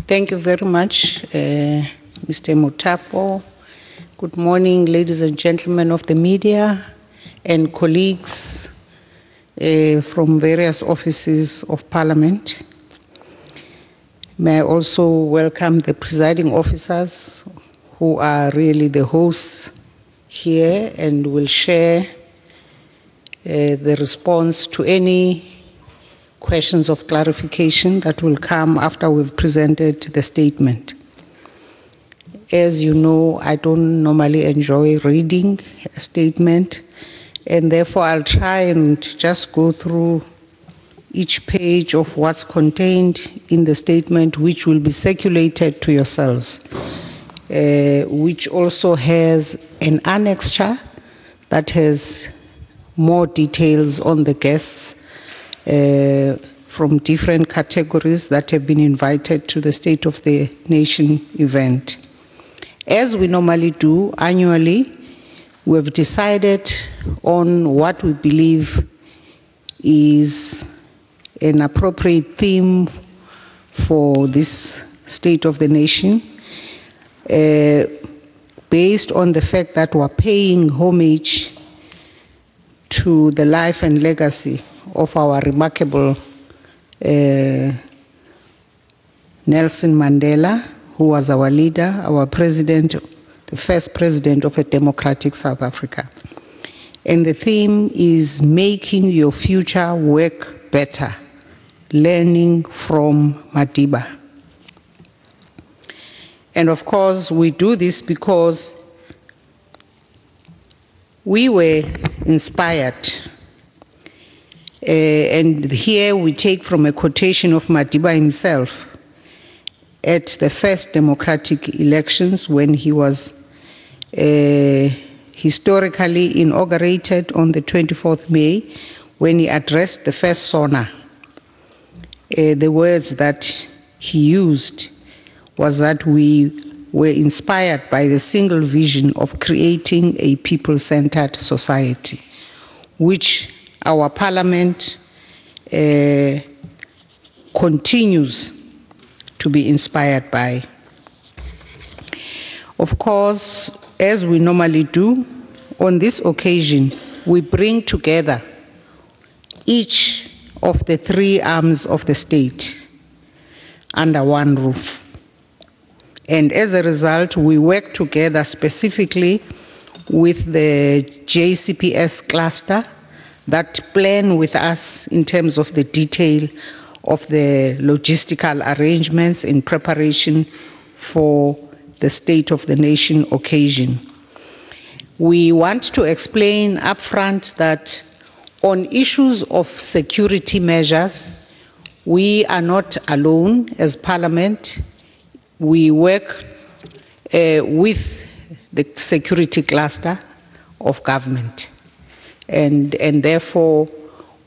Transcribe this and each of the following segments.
Thank you very much, Mr. Mutapo. Good morning, ladies and gentlemen of the media and colleagues from various offices of Parliament. May I also welcome the presiding officers who are really the hosts here and will share the response to any questions of clarification that will come after we've presented the statement. As you know, I don't normally enjoy reading a statement, and therefore I'll try and just go through each page of what's contained in the statement, which will be circulated to yourselves, which also has an annexure that has more details on the guests from different categories that have been invited to the State of the Nation event. As we normally do annually, we've decided on what we believe is an appropriate theme for this State of the Nation, based on the fact that we're paying homage to the life and legacy of our remarkable Nelson Mandela, who was our leader, our president, the first president of a democratic South Africa. And the theme is making your future work better, learning from Madiba. And of course, we do this because we were inspired. And here we take from a quotation of Madiba himself at the first democratic elections when he was historically inaugurated on the 24th May, when he addressed the first SONA. The words that he used was that we were inspired by the single vision of creating a people-centered society, which our Parliament continues to be inspired by. Of course, as we normally do, on this occasion, we bring together each of the three arms of the state under one roof. And as a result, we work together specifically with the JCPS cluster that plan with us in terms of the detail of the logistical arrangements in preparation for the State of the Nation occasion. We want to explain upfront that on issues of security measures, we are not alone as Parliament. We work with the security cluster of government. And therefore,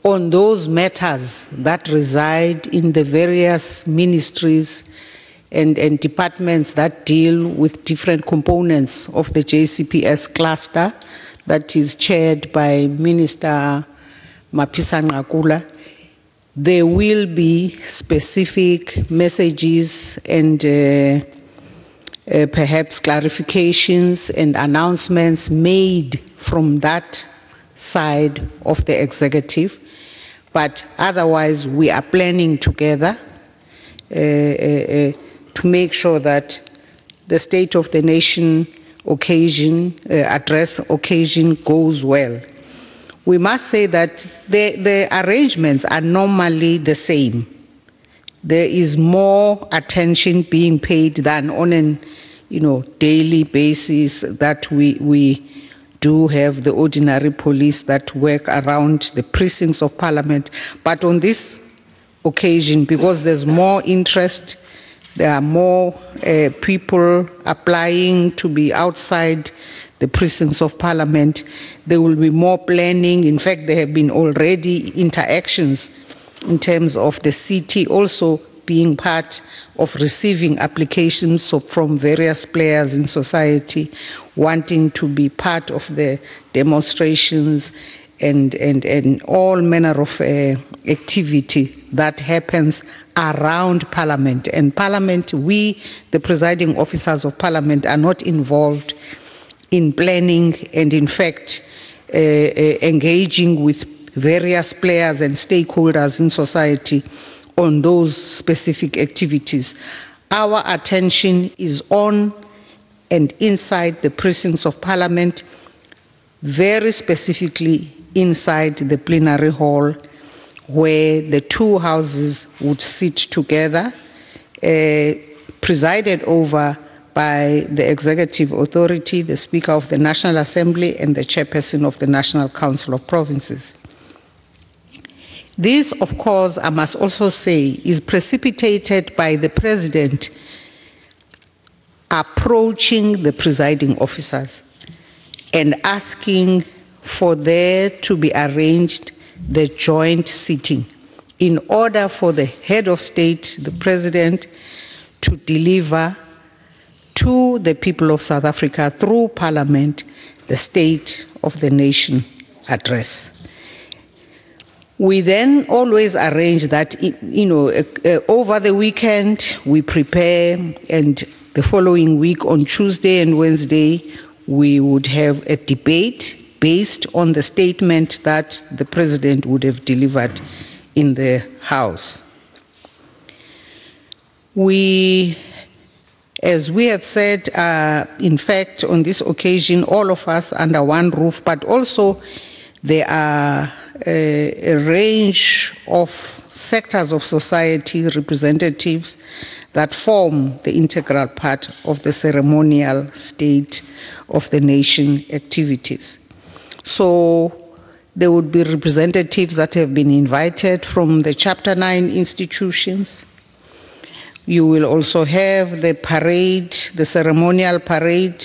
on those matters that reside in the various ministries and departments that deal with different components of the JCPS cluster that is chaired by Minister Mapisa Ngakula, there will be specific messages and perhaps clarifications and announcements made from that side of the executive, but otherwise we are planning together to make sure that the State of the Nation occasion, address occasion goes well. We must say that the arrangements are normally the same. There is more attention being paid than on an daily basis that we do have the ordinary police that work around the precincts of Parliament. But on this occasion, because there's more interest, there are more people applying to be outside the precincts of Parliament, there will be more planning. In fact, there have been already interactions in terms of the city also being part of receiving applications from various players in society wanting to be part of the demonstrations and all manner of activity that happens around Parliament. And Parliament, we, the presiding officers of Parliament, are not involved in planning and, in fact, engaging with various players and stakeholders in society on those specific activities. Our attention is on and inside the precincts of Parliament, very specifically inside the plenary hall, where the two houses would sit together, presided over by the executive authority, the Speaker of the National Assembly, and the Chairperson of the National Council of Provinces. This, of course, I must also say, is precipitated by the President approaching the presiding officers and asking for there to be arranged the joint sitting in order for the head of state, the President, to deliver to the people of South Africa through Parliament the State of the Nation address. We then always arrange that, over the weekend we prepare, and the following week on Tuesday and Wednesday we would have a debate based on the statement that the President would have delivered in the House. As we have said, in fact, on this occasion, all of us under one roof, but also there are a range of sectors of society representatives that form the integral part of the ceremonial State of the Nation activities. So there would be representatives that have been invited from the Chapter 9 institutions. You will also have the parade, the ceremonial parade,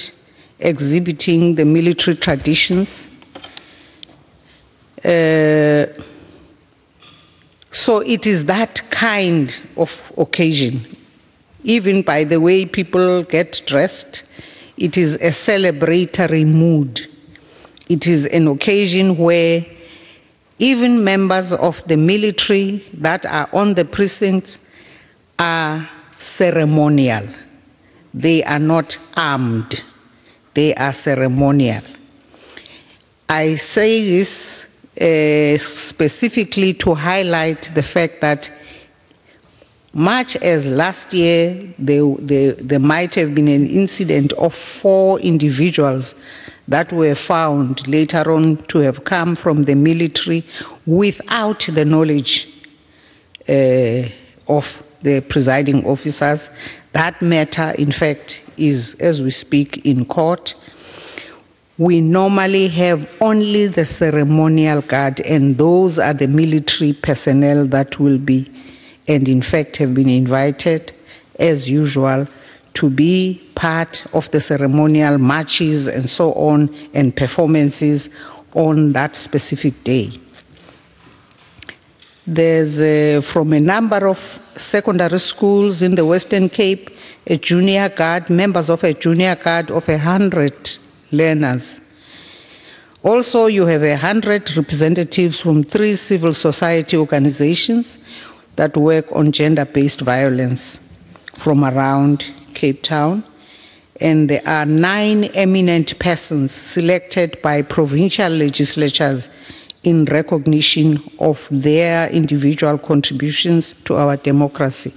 exhibiting the military traditions. So it is that kind of occasion. Even by the way people get dressed, it is a celebratory mood. It is an occasion where even members of the military that are on the precincts are ceremonial. They are not armed. They are ceremonial. I say this specifically to highlight the fact that much as last year there might have been an incident of 4 individuals that were found later on to have come from the military without the knowledge of the presiding officers. That matter, in fact, is, as we speak, in court. We normally have only the ceremonial guard, and those are the military personnel that will be, and in fact have been invited, as usual, to be part of the ceremonial marches and so on, and performances on that specific day. There's, from a number of secondary schools in the Western Cape, a junior guard, members of a junior guard of 100 learners. Also, you have 100 representatives from 3 civil society organizations that work on gender-based violence from around Cape Town. And there are 9 eminent persons selected by provincial legislatures in recognition of their individual contributions to our democracy.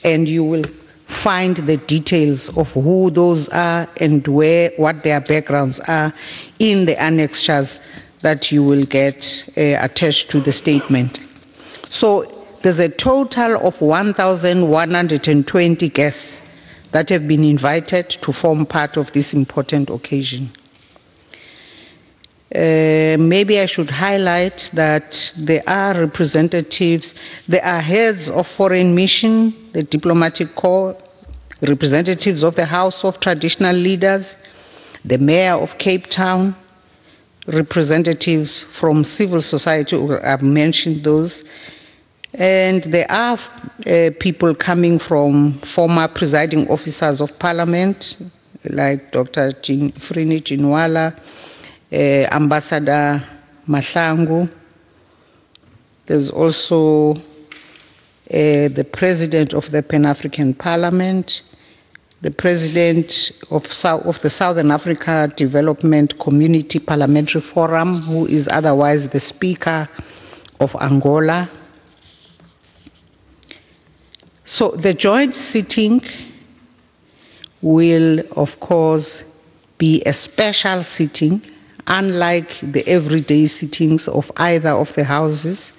And you will find the details of who those are and what their backgrounds are in the annexures that you will get attached to the statement. So there's a total of 1,120 guests that have been invited to form part of this important occasion. Maybe I should highlight that there are representatives, there are heads of foreign mission, the diplomatic corps, representatives of the House of Traditional Leaders, the Mayor of Cape Town, representatives from civil society, I've mentioned those, and there are people coming from former presiding officers of Parliament, like Dr. Frini Chinwala, Ambassador Mahlangu. There's also the President of the Pan-African Parliament, the President of the Southern Africa Development Community Parliamentary Forum, who is otherwise the Speaker of Angola. So the joint sitting will, of course, be a special sitting, unlike the everyday sittings of either of the houses.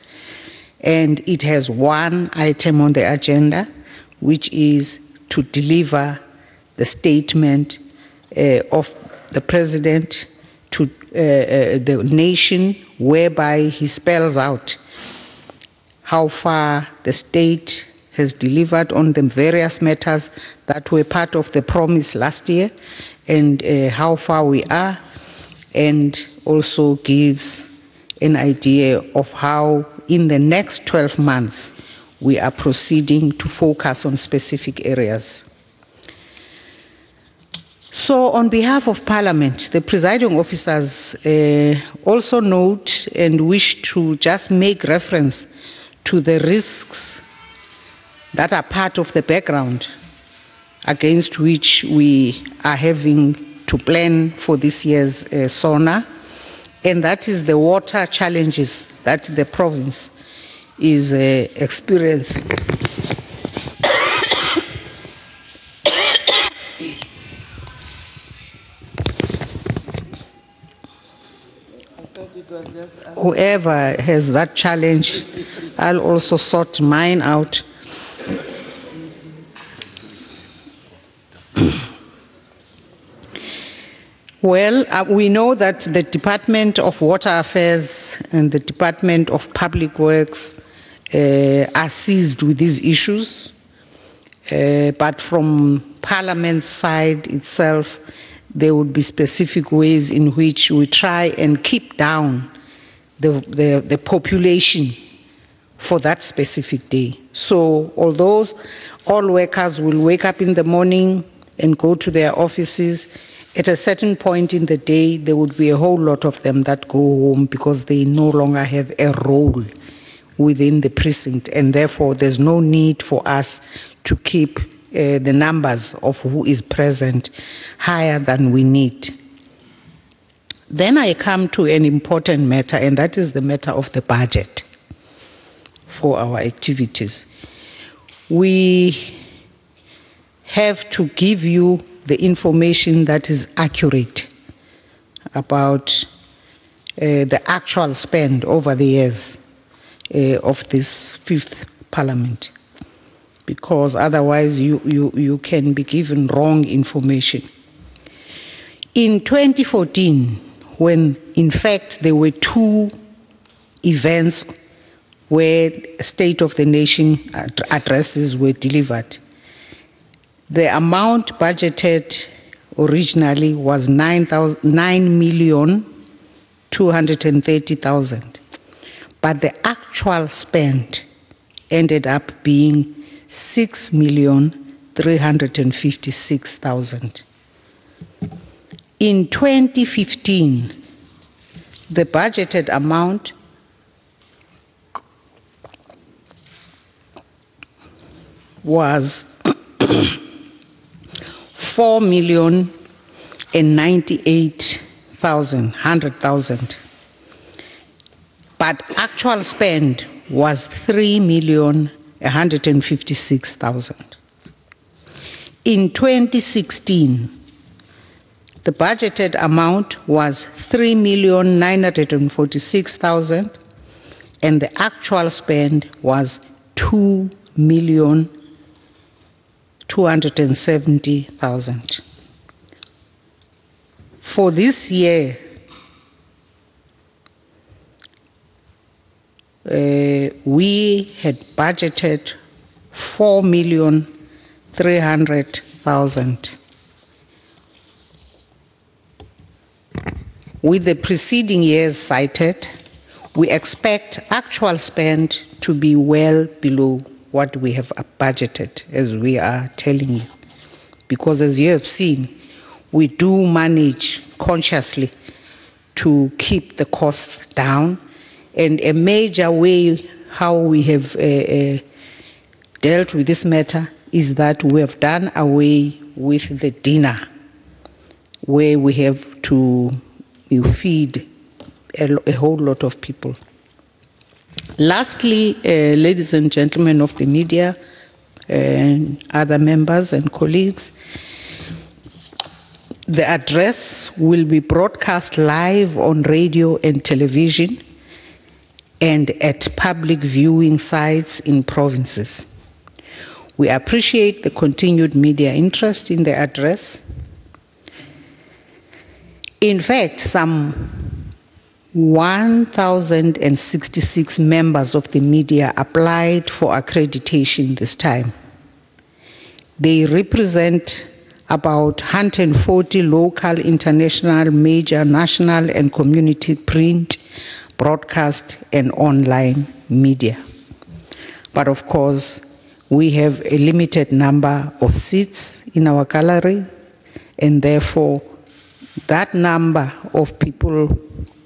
And it has one item on the agenda, which is to deliver the statement of the President to the nation, whereby he spells out how far the state has delivered on the various matters that were part of the promise last year, and how far we are, and also gives an idea of how in the next 12 months we are proceeding to focus on specific areas. So on behalf of Parliament, the presiding officers also note and wish to just make reference to the risks that are part of the background against which we are having to plan for this year's SONA, and that is the water challenges that the province is experiencing. Whoever has that challenge, I'll also sort mine out. Well, we know that the Department of Water Affairs and the Department of Public Works are seized with these issues, but from Parliament's side itself, there would be specific ways in which we try and keep down the population for that specific day. So although all workers will wake up in the morning and go to their offices, at a certain point in the day, there would be a whole lot of them that go home because they no longer have a role within the precinct, and therefore there's no need for us to keep the numbers of who is present higher than we need. Then I come to an important matter, and that is the matter of the budget for our activities. We have to give you the information that is accurate about the actual spend over the years of this fifth parliament, because otherwise you can be given wrong information. In 2014, when in fact there were two events where State of the Nation addresses were delivered, the amount budgeted originally was 9,230,000, but the actual spend ended up being 6,356,000. In 2015, the budgeted amount was 4,098,100,000, but actual spend was 3,156,000. In 2016, the budgeted amount was 3,946,000, and the actual spend was 2,270,000. For this year, we had budgeted 4,300,000. With the preceding years cited, we expect actual spend to be well below what we have budgeted, as we are telling you. Because as you have seen, we do manage consciously to keep the costs down. And a major way how we have dealt with this matter is that we have done away with the dinner, where we have to feed a whole lot of people. Lastly, ladies and gentlemen of the media and other members and colleagues, the address will be broadcast live on radio and television and at public viewing sites in provinces. We appreciate the continued media interest in the address. In fact, some 1,066 members of the media applied for accreditation this time. They represent about 140 local, international, major, national, and community print, broadcast, and online media. But of course, we have a limited number of seats in our gallery, and therefore, that number of people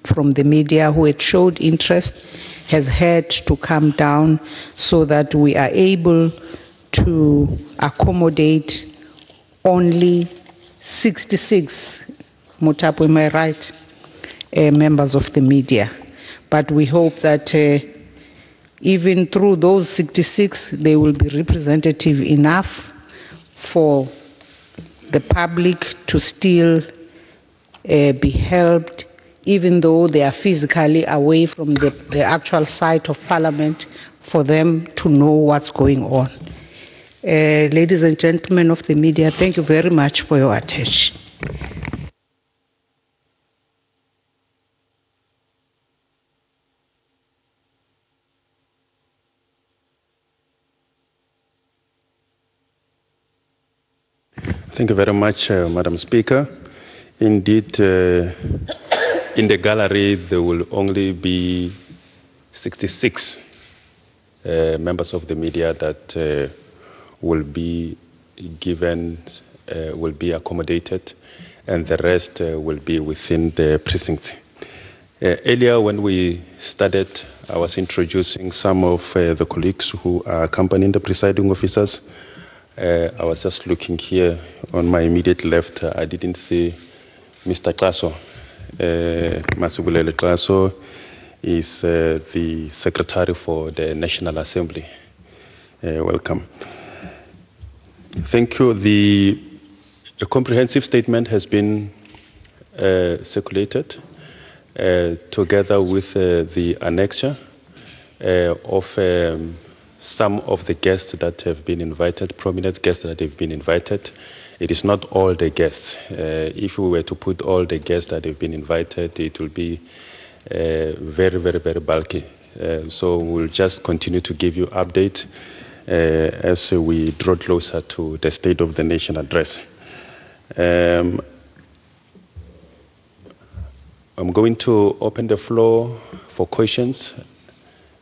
from the media who had showed interest has had to come down so that we are able to accommodate only 66, Mutapo, am I right, members of the media. But we hope that even through those 66, they will be representative enough for the public to still be helped, even though they are physically away from the actual site of Parliament, for them to know what's going on. Ladies and gentlemen of the media, thank you very much for your attention. Thank you very much, Madam Speaker. Indeed, in the gallery, there will only be 66 members of the media that will be given, will be accommodated, and the rest will be within the precincts. Earlier, when we started, I was introducing some of the colleagues who are accompanying the presiding officers. I was just looking here on my immediate left. I didn't see Mr. Klaso. Masibulele Klaso is the Secretary for the National Assembly. Welcome. Thank you. A comprehensive statement has been circulated together with the annexure of some of the guests that have been invited, prominent guests that have been invited. It is not all the guests. If we were to put all the guests that have been invited, it will be very, very, very bulky. So we'll just continue to give you updates as we draw closer to the State of the Nation address. I'm going to open the floor for questions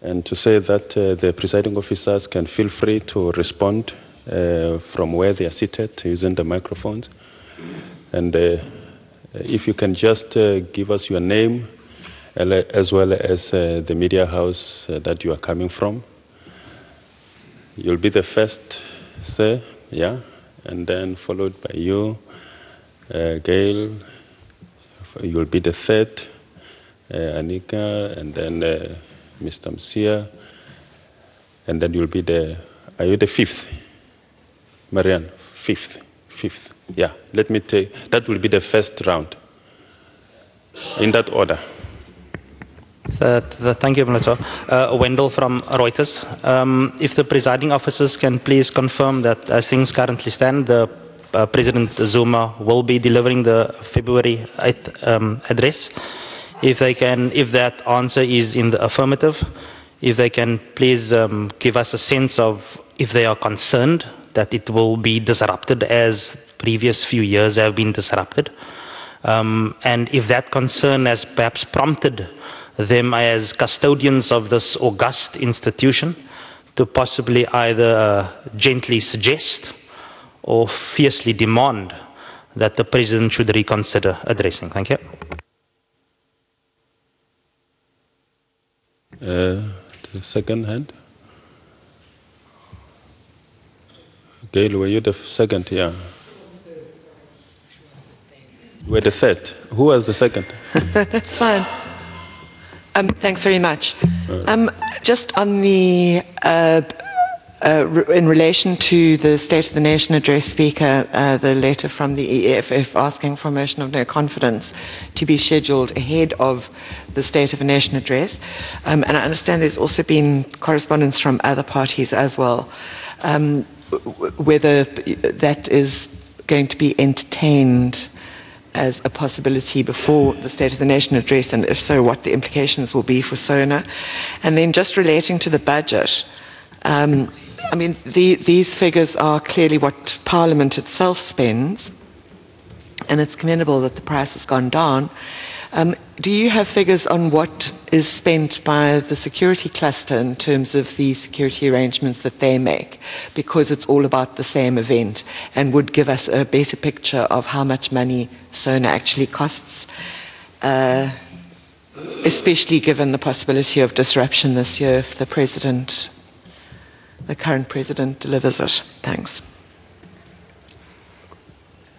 and to say that the presiding officers can feel free to respond from where they are seated using the microphones. And if you can just give us your name as well as the media house that you are coming from. You'll be the first, sir, yeah, and then followed by you, Gail. You'll be the third, Anika, and then Mr. Msia, and then you'll be are you the fifth? Marianne, fifth, yeah. Let me take, that will be the first round, in that order. Thank you, Minister. Wendell from Reuters. If the presiding officers can please confirm that as things currently stand, the President Zuma will be delivering the February 8th address. If they can, if that answer is in the affirmative, if they can please give us a sense of if they are concerned that it will be disrupted as previous few years have been disrupted. And if that concern has perhaps prompted them as custodians of this august institution to possibly either gently suggest or fiercely demand that the President should reconsider addressing. Thank you. The second hand. Gail, were you the second? Yeah. We're the third. Who was the second? That's fine. Thanks very much. Just on the, in relation to the State of the Nation address speaker, the letter from the EFF asking for a motion of no confidence to be scheduled ahead of the State of the Nation address. And I understand there's also been correspondence from other parties as well. Whether that is going to be entertained as a possibility before the State of the Nation address, and if so, what the implications will be for SONA. And then just relating to the budget, I mean, these figures are clearly what Parliament itself spends, and it's commendable that the price has gone down. Do you have figures on what is spent by the security cluster in terms of the security arrangements that they make? Because it's all about the same event, and would give us a better picture of how much money SONA actually costs, especially given the possibility of disruption this year if the current president delivers it. Thanks.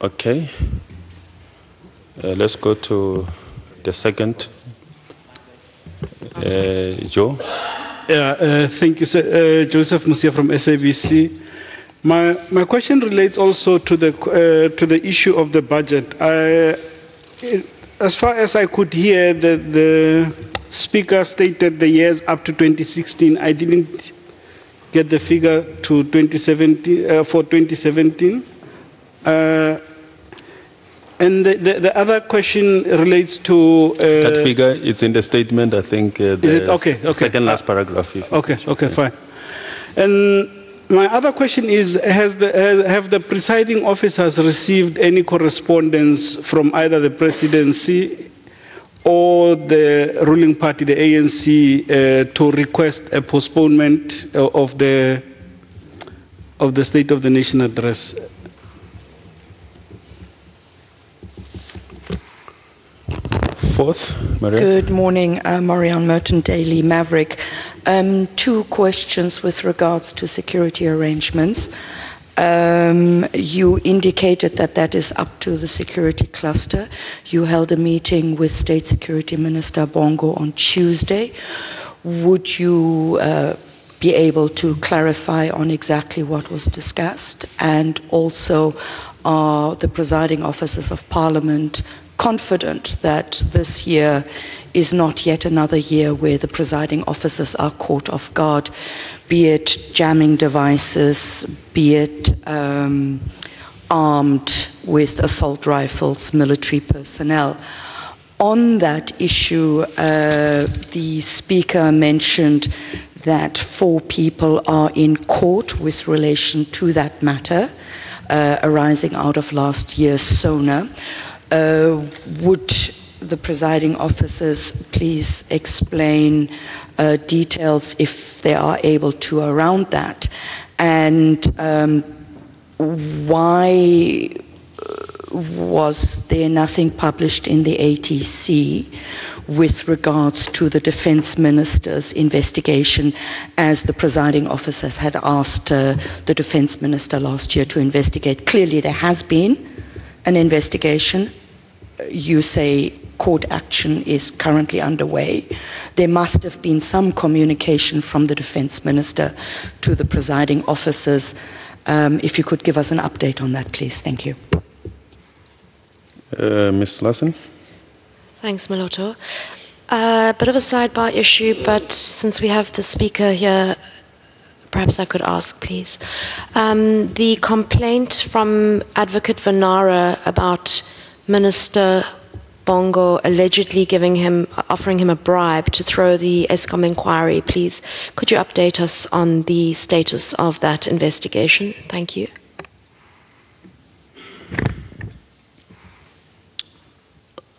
Okay. Let's go to the second. Joe? Yeah, thank you, sir. Joseph Musia from SABC. My question relates also to the issue of the budget. As far as I could hear, the speaker stated the years up to 2016. I didn't get the figure to 2017 for 2017. And the other question relates to... that figure, it's in the statement, I think. Is it? Okay. Second last paragraph. Okay, fine. And my other question is, have the presiding officers received any correspondence from either the presidency or the ruling party, the ANC, to request a postponement of the State of the Nation address? Fourth, Maria. Good morning, Marianne Merton, Daily Maverick. Two questions with regards to security arrangements. You indicated that is up to the security cluster. You held a meeting with State Security Minister Bongo on Tuesday. Would you be able to clarify on exactly what was discussed? And also, are the presiding officers of Parliament confident that this year is not yet another year where the presiding officers are caught off guard, be it jamming devices, be it armed with assault rifles, military personnel? On that issue, the speaker mentioned that 4 people are in court with relation to that matter, arising out of last year's SONA. Would the presiding officers please explain details, if they are able to, around that? And why was there nothing published in the ATC with regards to the defense minister's investigation, as the presiding officers had asked the defense minister last year to investigate? Clearly there has been an investigation. You say court action is currently underway. There must have been some communication from the defense minister to the presiding officers. If you could give us an update on that, please. Thank you. Ms. Larsen? Thanks, Maloto. A bit of a sidebar issue, but since we have the speaker here, perhaps I could ask, please. The complaint from Advocate Vanara about Minister Bongo allegedly offering him a bribe to throw the ESCOM inquiry, please, could you update us on the status of that investigation? Thank you.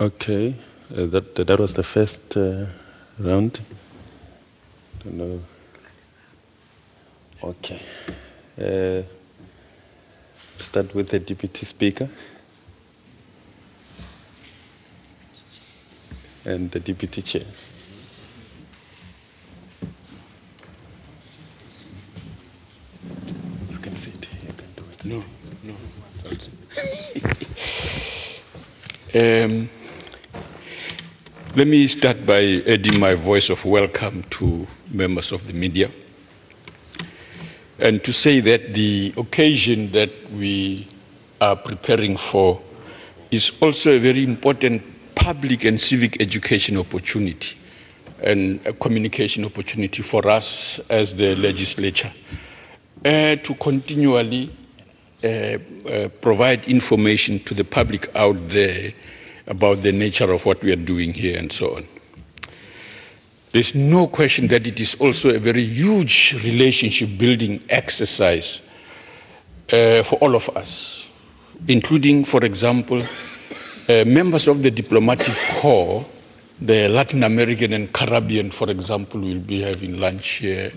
Okay, that was the first round. Don't know. Okay. Start with the Deputy Speaker and the Deputy Chair. No. Let me start by adding my voice of welcome to members of the media, and to say that the occasion that we are preparing for is also a very important public and civic education opportunity and a communication opportunity for us as the legislature to continually provide information to the public out there about the nature of what we are doing here and so on. There's no question that it is also a very huge relationship building exercise for all of us, including, for example, members of the diplomatic corps. The Latin American and Caribbean, for example, will be having lunch here.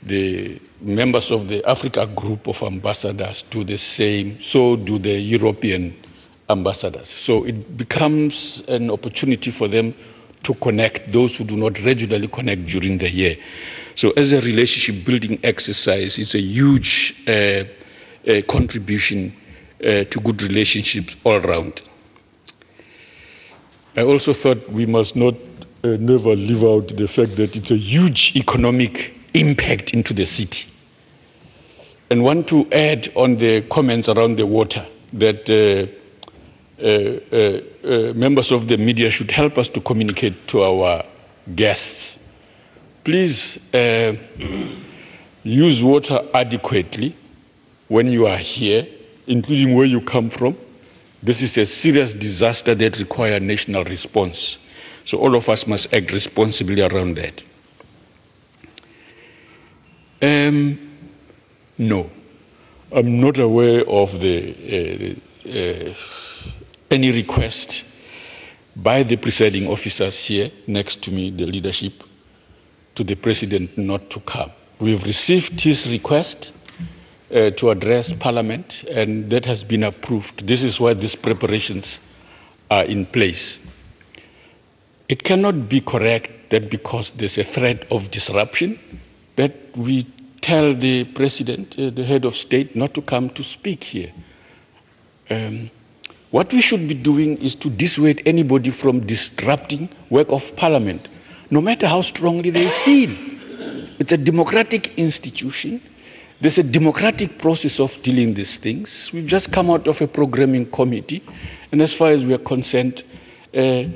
The members of the Africa group of ambassadors do the same, so do the European ambassadors. So it becomes an opportunity for them to connect those who do not regularly connect during the year. So as a relationship building exercise, it's a huge contribution to good relationships all around. I also thought we must not never leave out the fact that it's a huge economic impact into the city. And want to add on the comments around the water that members of the media should help us to communicate to our guests. Please use water adequately when you are here, including where you come from. This is a serious disaster that requires national response. So all of us must act responsibly around that. No, I'm not aware of any request by the presiding officers here next to me, the leadership, to the president not to come. We've received his request to address Parliament, and that has been approved. This is why these preparations are in place. It cannot be correct that because there's a threat of disruption, that we tell the president, the head of state, not to come to speak here. What we should be doing is to dissuade anybody from disrupting work of Parliament, no matter how strongly they feel. It's a democratic institution. There's a democratic process of dealing with these things. We've just come out of a programming committee, and as far as we are concerned, the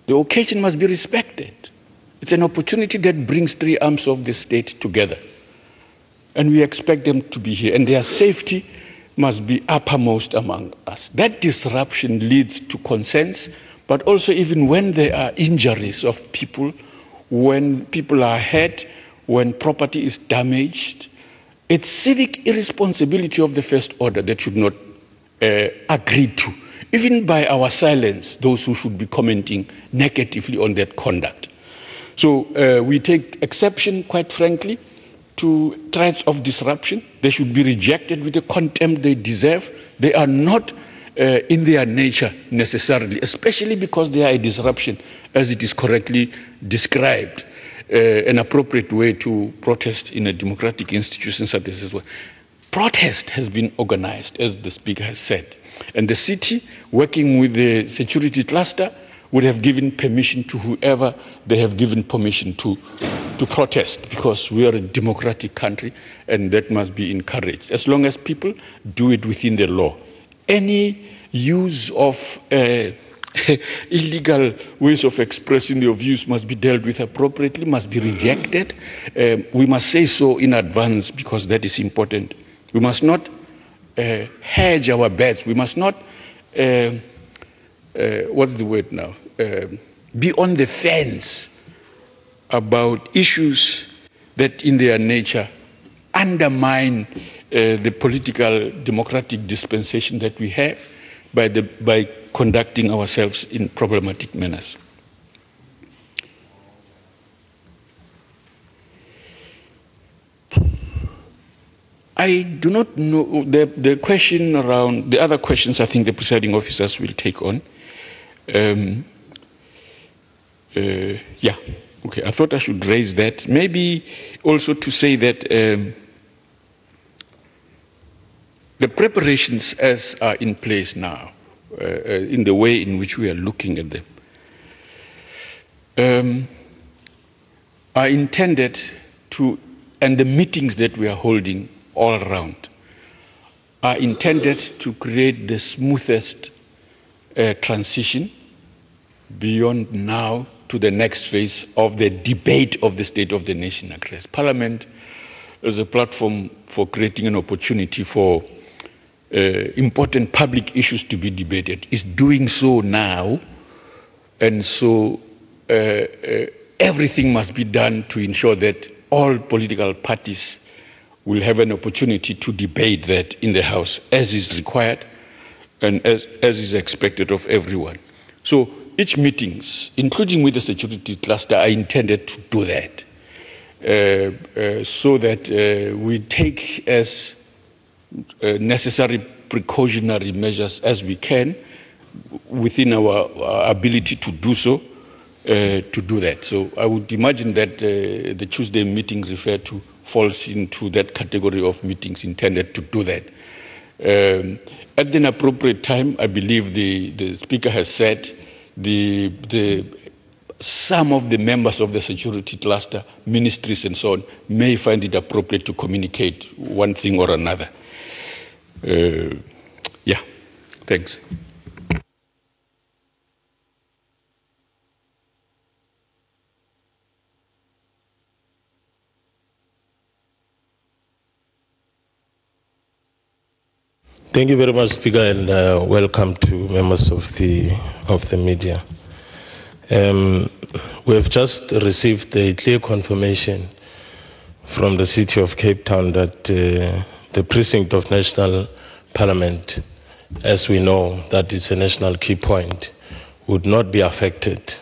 occasion must be respected. It's an opportunity that brings three arms of the state together, and we expect them to be here, and their safety must be uppermost among us. That disruption leads to concerns, but also even when there are injuries of people, when people are hurt, when property is damaged, it's civic irresponsibility of the first order that should not agree to, even by our silence, those who should be commenting negatively on that conduct. So we take exception, quite frankly, to threats of disruption. They should be rejected with the contempt they deserve. They are not in their nature necessarily, especially because they are a disruption, as it is correctly described. An appropriate way to protest in a democratic institution such as this one. Protest has been organized, as the speaker has said, and the city, working with the security cluster, would have given permission to whoever they have given permission to protest, because we are a democratic country, and that must be encouraged, as long as people do it within the law. Any use of illegal ways of expressing your views must be dealt with appropriately, must be rejected. We must say so in advance, because that is important. We must not hedge our bets. We must not, what's the word now? Be on the fence about issues that in their nature undermine the political democratic dispensation that we have by conducting ourselves in problematic manners. I do not know the question around the other questions. I think the presiding officers will take on. Yeah, okay. I thought I should raise that. Maybe also to say that the preparations as are in place now, in the way in which we are looking at them, are intended to, and the meetings that we are holding all around, are intended to create the smoothest transition beyond now to the next phase of the debate of the State of the Nation address. Parliament is a platform for creating an opportunity for important public issues to be debated. It's doing so now, and so everything must be done to ensure that all political parties will have an opportunity to debate that in the House as is required and as is expected of everyone. So each meetings, including with the security cluster, are intended to do that, so that we take as necessary precautionary measures as we can within our ability to do so, to do that. So I would imagine that the Tuesday meetings referred to falls into that category of meetings intended to do that. At an appropriate time, I believe the Speaker has said some of the members of the security cluster, ministries and so on, may find it appropriate to communicate one thing or another. Yeah, thanks. Thank you very much, Speaker, and welcome to members of the media. We have just received a clear confirmation from the City of Cape Town that the precinct of National Parliament, as we know that it's a national key point, would not be affected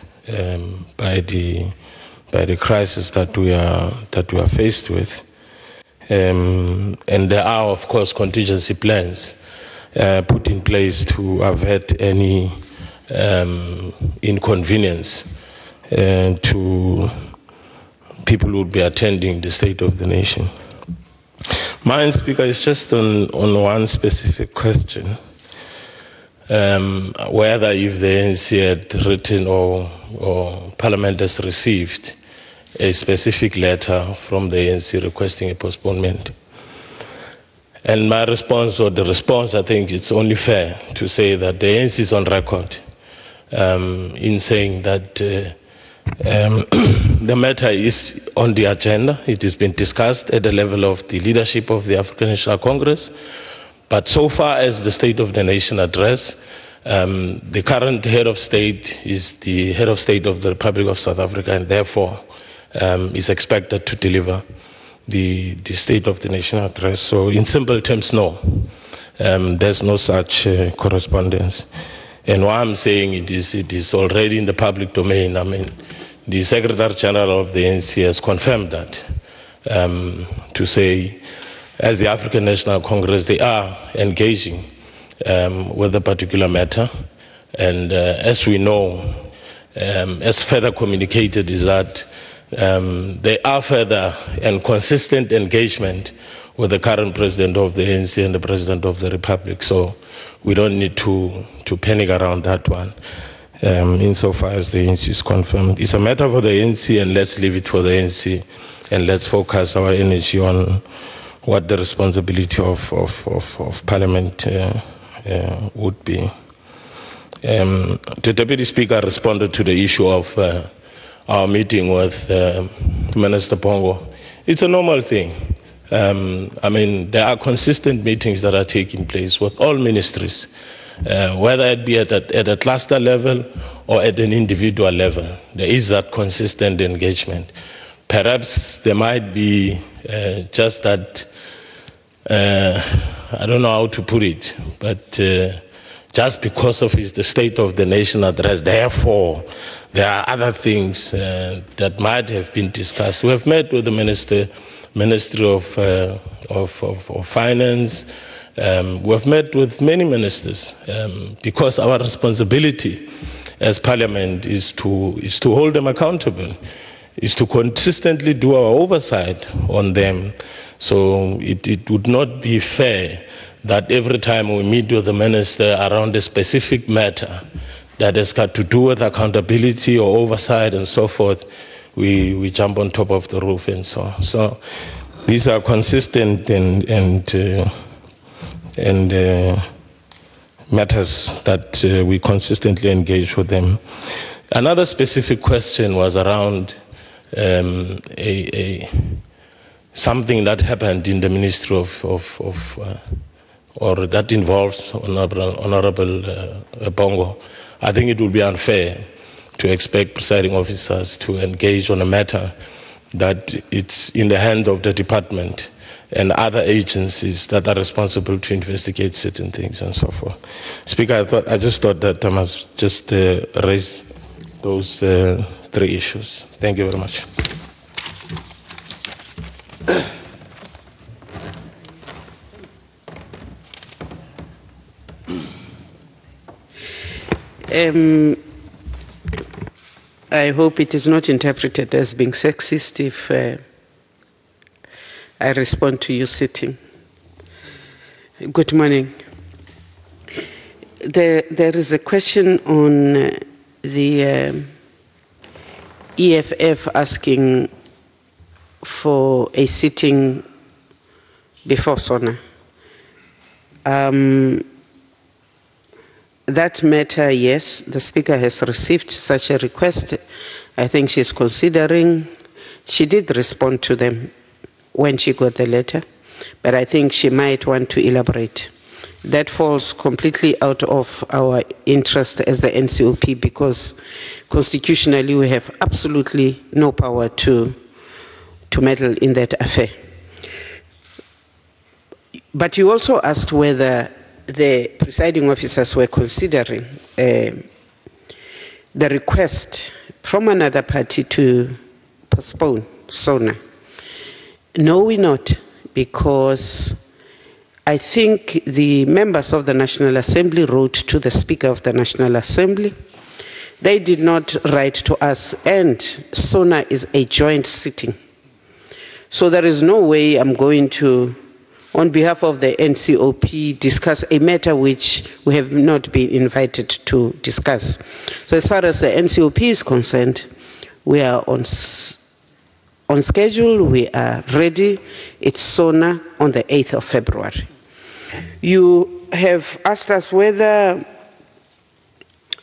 by the crisis that we are faced with. And there are, of course, contingency plans put in place to avert any inconvenience to people who would be attending the State of the Nation. Mine, Speaker, is just on one specific question, whether if the ANC had written or Parliament has received a specific letter from the ANC requesting a postponement. And my response, or the response, I think it's only fair to say that the ANC is on record in saying that the matter is on the agenda. It has been discussed at the level of the leadership of the African National Congress. But so far as the State of the Nation address, the current head of state is the head of state of the Republic of South Africa, and therefore is expected to deliver the State of the Nation address. So in simple terms, no, there's no such correspondence. And what I'm saying, it is already in the public domain. I mean, the Secretary General of the ANC has confirmed that, to say, as the African National Congress, they are engaging with the particular matter. And as we know, as further communicated, is that there are further and consistent engagement with the current president of the ANC and the president of the Republic. So we don't need to panic around that one, insofar as the ANC is confirmed. It's a matter for the ANC, and let's leave it for the ANC, and let's focus our energy on what the responsibility of Parliament would be. The Deputy Speaker responded to the issue of our meeting with Minister Pongo. It's a normal thing. I mean, there are consistent meetings that are taking place with all ministries, whether it be at a cluster level or at an individual level. There is that consistent engagement. Perhaps there might be just that, I don't know how to put it, but just because of the State of the Nation address, therefore, there are other things that might have been discussed. We have met with the Ministry of Finance. We have met with many ministers because our responsibility as Parliament is to hold them accountable, is to consistently do our oversight on them. So it would not be fair that every time we meet with the minister around a specific matter that has got to do with accountability or oversight and so forth, we jump on top of the roof and so on. So these are consistent and matters that we consistently engage with them. Another specific question was around something that happened in the Ministry or that involves Honorable Bongo. I think it would be unfair to expect presiding officers to engage on a matter that it's in the hand of the department and other agencies that are responsible to investigate certain things and so forth. Speaker, I just thought that I must just raise those 3 issues. Thank you very much. I hope it is not interpreted as being sexist if I respond to you sitting. Good morning. There is a question on the EFF asking for a sitting before SONA. That matter, yes, the Speaker has received such a request. I think she's considering. She did respond to them when she got the letter, but I think she might want to elaborate. That falls completely out of our interest as the NCOP because constitutionally we have absolutely no power to meddle in that affair. But you also asked whether the presiding officers were considering the request from another party to postpone SONA. No, we're not, because I think the members of the National Assembly wrote to the Speaker of the National Assembly. They did not write to us, and SONA is a joint sitting. So there is no way I'm going to, on behalf of the NCOP, discuss a matter which we have not been invited to discuss. So as far as the NCOP is concerned, we are on schedule, we are ready. It's SONA on the 8th of February. You have asked us whether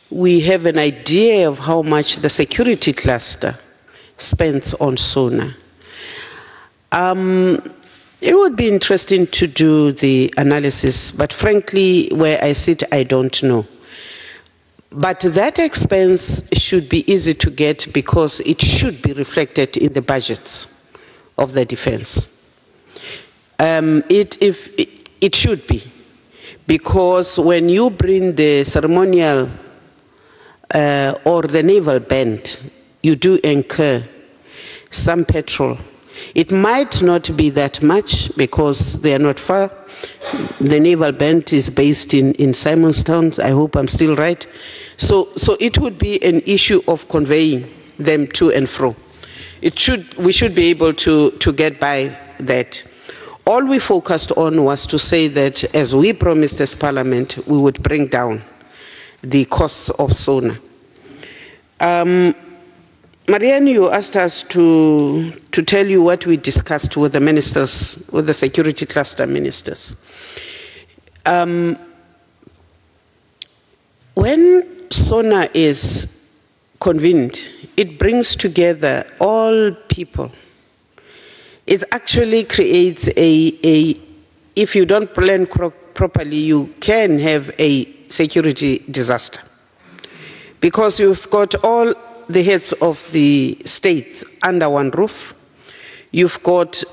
we have an idea of how much the security cluster spends on SONA. It would be interesting to do the analysis, but frankly, where I sit, I don't know. But that expense should be easy to get because it should be reflected in the budgets of the defense. It should be, because when you bring the ceremonial or the naval band, you do incur some petrol. It might not be that much because they are not far. The naval band is based in Simonstown. I hope I'm still right. So it would be an issue of conveying them to and fro. We should be able to get by that. All we focused on was to say that, as we promised as Parliament, we would bring down the costs of SONA. Marianne, you asked us to tell you what we discussed with the ministers, with the security cluster ministers. When SONA is convened, it brings together all people. It actually creates if you don't plan properly, you can have a security disaster. Because you've got all the heads of the states under one roof. You've got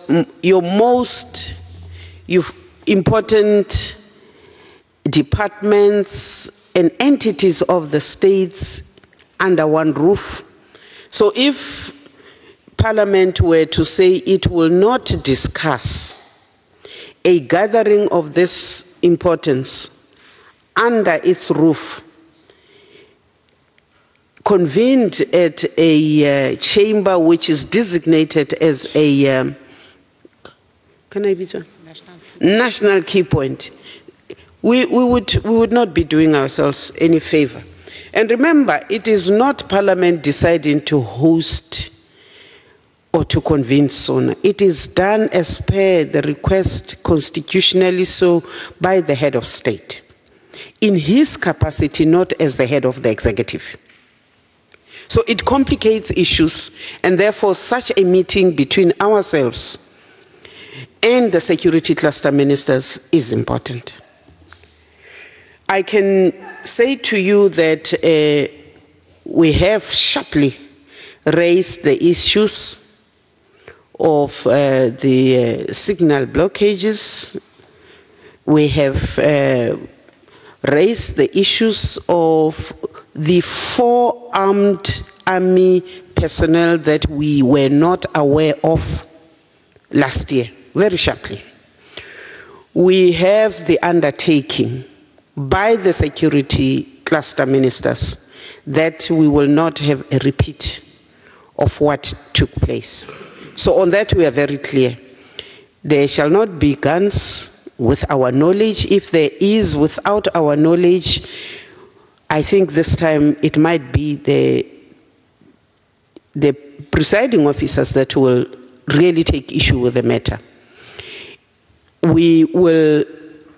your most important departments and entities of the states under one roof. So if Parliament were to say it will not discuss a gathering of this importance under its roof, convened at a chamber which is designated as a, can I be done? national key point, we would not be doing ourselves any favor. And remember, it is not Parliament deciding to host or to convene SONA. It is done as per the request constitutionally so by the head of state, in his capacity, not as the head of the executive. So it complicates issues, and therefore such a meeting between ourselves and the security cluster ministers is important. I can say to you that we have sharply raised the issues of the signal blockages. We have raised the issues of the 4 armed army personnel that we were not aware of last year, very sharply. We have the undertaking by the security cluster ministers that we will not have a repeat of what took place. So on that we are very clear. There shall not be guns with our knowledge. If there is without our knowledge, I think this time it might be the presiding officers that will really take issue with the matter. We will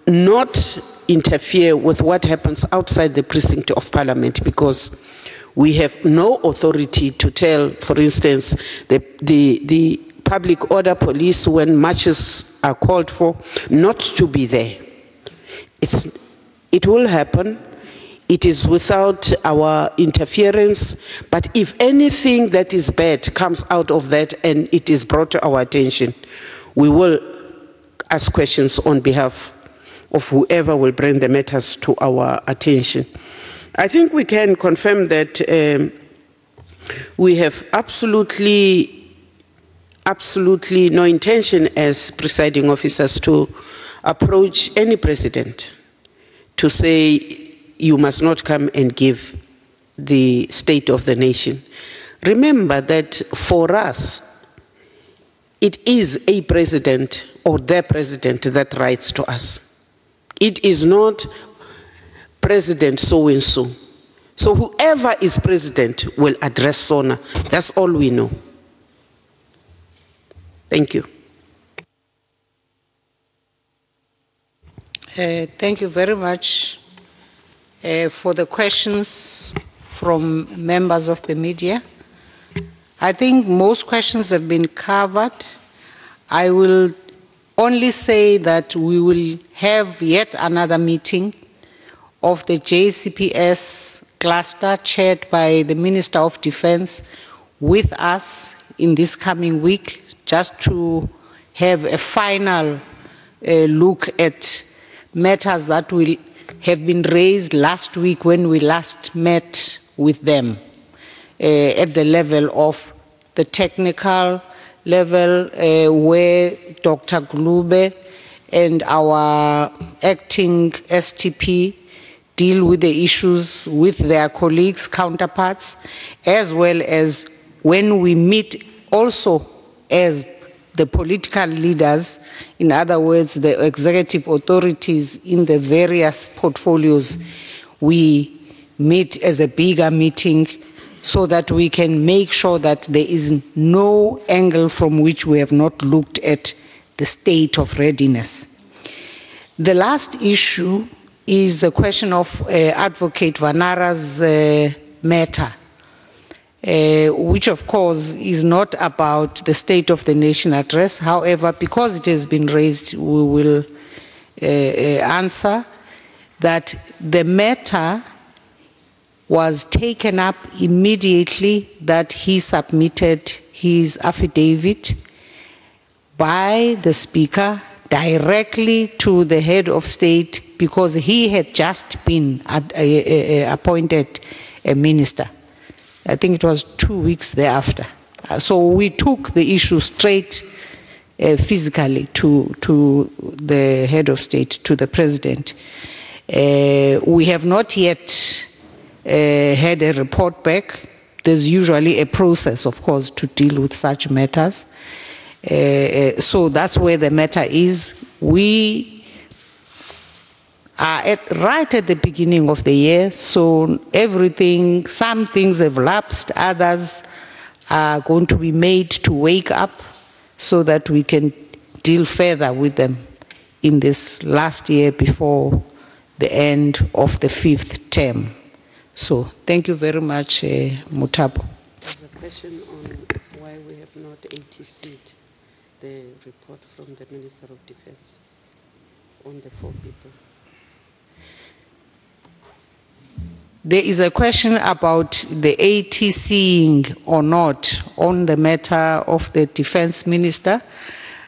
not interfere with what happens outside the precinct of Parliament, because we have no authority to tell, for instance, the public order police when marches are called for not to be there. It will happen. It is without our interference, but if anything that is bad comes out of that and it is brought to our attention, we will ask questions on behalf of whoever will bring the matters to our attention. I think we can confirm that we have absolutely no intention as presiding officers to approach any president to say you must not come and give the state of the nation. Remember that for us, it is a president or the president that writes to us. It is not President so-and-so. So whoever is president will address SONA. That's all we know. Thank you. Thank you very much for the questions from members of the media. I think most questions have been covered. I will only say that we will have yet another meeting of the JCPS cluster chaired by the Minister of Defense with us in this coming week, just to have a final look at matters that will have been raised last week when we last met with them at the level of the technical level, where Dr. Glube and our acting STP deal with the issues with their colleagues, counterparts, as well as when we meet also as the political leaders, in other words, the executive authorities in the various portfolios, we meet as a bigger meeting so that we can make sure that there is no angle from which we have not looked at the state of readiness. The last issue is the question of Advocate Vanara's matter, which of course is not about the State of the Nation address. However, because it has been raised, we will answer that the matter was taken up immediately that he submitted his affidavit by the Speaker directly to the head of state, because he had just been appointed a minister. I think it was 2 weeks thereafter. So we took the issue straight physically to the head of state, to the president. We have not yet had a report back. There's usually a process, of course, to deal with such matters. So that's where the matter is. We are right at the beginning of the year, so everything, some things have lapsed, others are going to be made to wake up so that we can deal further with them in this last year before the end of the 5th term. So thank you very much, Mutapo. There's a question on why we have not ATC'd the report from the Minister of Defense on the 4 people. There is a question about the ATCing or not on the matter of the Defense Minister.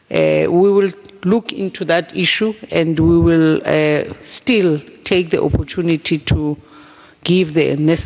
We will look into that issue, and we will still take the opportunity to give the necessary